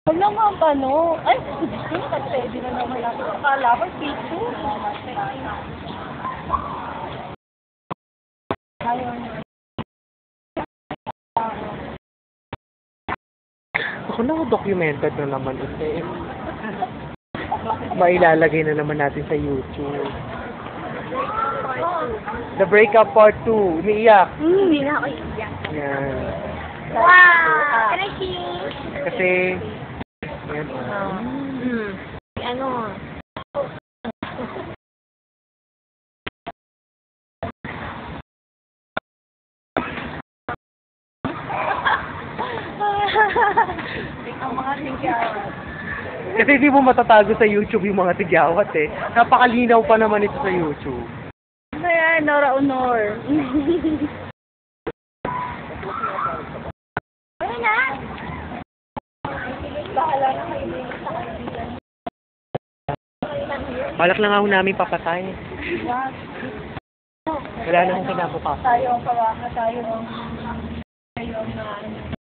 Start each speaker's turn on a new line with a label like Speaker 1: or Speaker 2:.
Speaker 1: Huwag naman ano. Ay, gusto na pwede na naman ako. Akala ko, P2. Ayun.
Speaker 2: Ako na documented na naman ito. Mailalagay na naman natin sa YouTube. The Breakup Part 2. Umiiyak.
Speaker 1: Hindi na ako iiyak.
Speaker 2: Yan.
Speaker 1: Wow! Can I see?
Speaker 2: Kasi, yan.
Speaker 1: Ano? Ang mga tigyawat.
Speaker 2: Kasi hindi mo matatago sa YouTube yung mga tigyawat eh. Napakalinaw pa naman ito sa YouTube.
Speaker 1: Ayan, Nora Honor. Ano na? Bahala na kayo sa kaibigan.
Speaker 2: Balak lang ako namin papatay. Wala namang kinabukas.
Speaker 1: Tayo ang kawaha, tayo ang na